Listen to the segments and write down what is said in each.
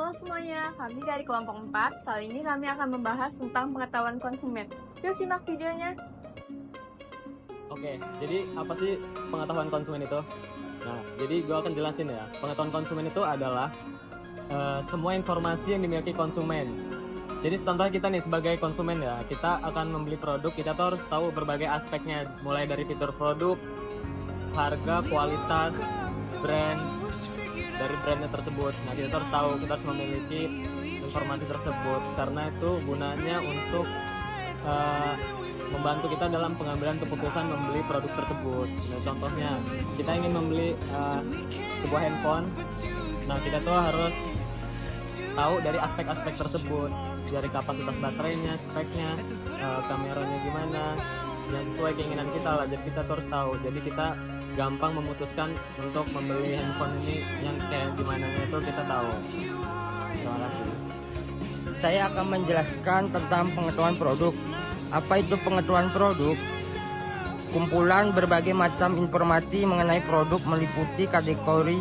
Halo semuanya, kami dari kelompok 4. Kali ini kami akan membahas tentang pengetahuan konsumen. Yuk simak videonya. Oke, jadi apa sih pengetahuan konsumen itu? Nah, jadi gue akan jelasin ya. Pengetahuan konsumen itu adalah semua informasi yang dimiliki konsumen. Jadi contohnya kita nih sebagai konsumen ya, kita akan membeli produk, kita tuh harus tahu berbagai aspeknya, mulai dari fitur produk, harga, kualitas, brand, dari brandnya tersebut. Nah, kita harus tahu, kita harus memiliki informasi tersebut karena itu gunanya untuk membantu kita dalam pengambilan keputusan membeli produk tersebut. Nah, contohnya kita ingin membeli sebuah handphone. Nah, kita tuh harus tahu dari aspek-aspek tersebut, dari kapasitas baterainya, speknya, kameranya gimana, yang sesuai keinginan kita lah. Jadi kita tuh harus tahu. Jadi kita gampang memutuskan untuk membeli handphone ini yang kayak gimana itu kita tahu. Terima kasih. Saya akan menjelaskan tentang pengetahuan produk. Apa itu pengetahuan produk? Kumpulan berbagai macam informasi mengenai produk meliputi kategori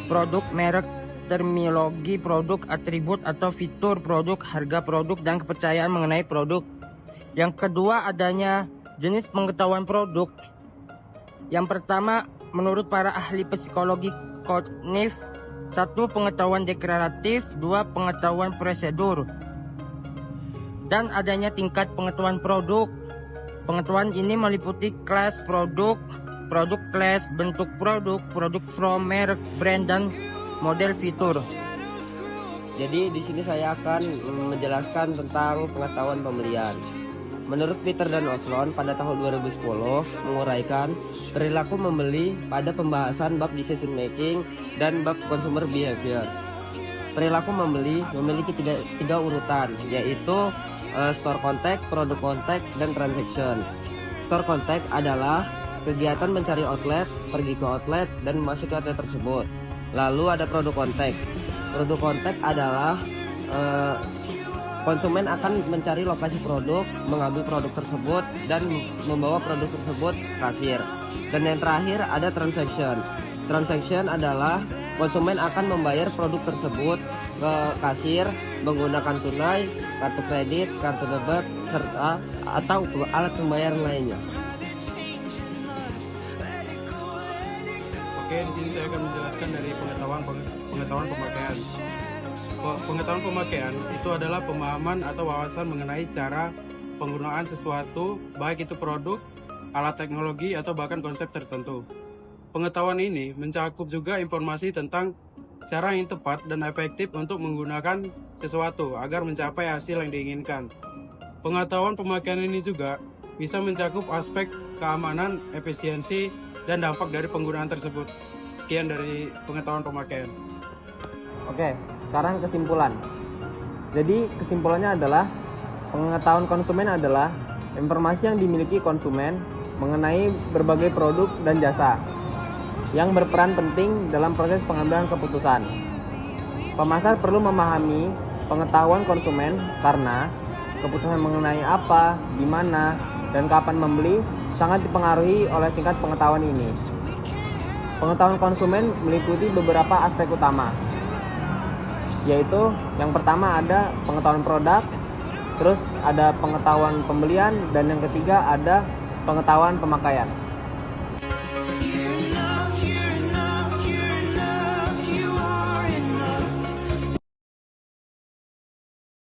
produk, merek, terminologi produk, atribut atau fitur produk, harga produk, dan kepercayaan mengenai produk. Yang kedua, adanya jenis pengetahuan produk. Yang pertama, menurut para ahli psikologi kognitif, 1. Pengetahuan deklaratif, 2. Pengetahuan prosedur, dan adanya tingkat pengetahuan produk. Pengetahuan ini meliputi kelas produk, produk kelas, bentuk produk, produk from, merek, brand, dan model fitur. Jadi di sini saya akan menjelaskan tentang pengetahuan pembelian. Menurut Peter dan Oslon pada tahun 2010 menguraikan perilaku membeli pada pembahasan bab decision making dan bab consumer behaviors. Perilaku membeli memiliki tiga urutan, yaitu store contact, produk contact, dan transaction. Store contact adalah kegiatan mencari outlet, pergi ke outlet, dan masuk ke outlet tersebut. Lalu ada produk contact. Produk contact adalah konsumen akan mencari lokasi produk, mengambil produk tersebut, dan membawa produk tersebut ke kasir. Dan yang terakhir ada transaction. Transaction adalah konsumen akan membayar produk tersebut ke kasir menggunakan tunai, kartu kredit, kartu debit, serta atau alat pembayaran lainnya. Oke, di sini saya akan menjelaskan dari pengetahuan pemakaian. Pengetahuan pemakaian itu adalah pemahaman atau wawasan mengenai cara penggunaan sesuatu, baik itu produk, alat teknologi, atau bahkan konsep tertentu. Pengetahuan ini mencakup juga informasi tentang cara yang tepat dan efektif untuk menggunakan sesuatu agar mencapai hasil yang diinginkan. Pengetahuan pemakaian ini juga bisa mencakup aspek keamanan, efisiensi, dan dampak dari penggunaan tersebut. Sekian dari pengetahuan pemakaian. Oke, sekarang kesimpulan. Jadi kesimpulannya adalah pengetahuan konsumen adalah informasi yang dimiliki konsumen mengenai berbagai produk dan jasa yang berperan penting dalam proses pengambilan keputusan. Pemasar perlu memahami pengetahuan konsumen karena keputusan mengenai apa, di mana, dan kapan membeli sangat dipengaruhi oleh tingkat pengetahuan ini. Pengetahuan konsumen meliputi beberapa aspek utama, yaitu yang pertama ada pengetahuan produk, terus ada pengetahuan pembelian, dan yang ketiga ada pengetahuan pemakaian.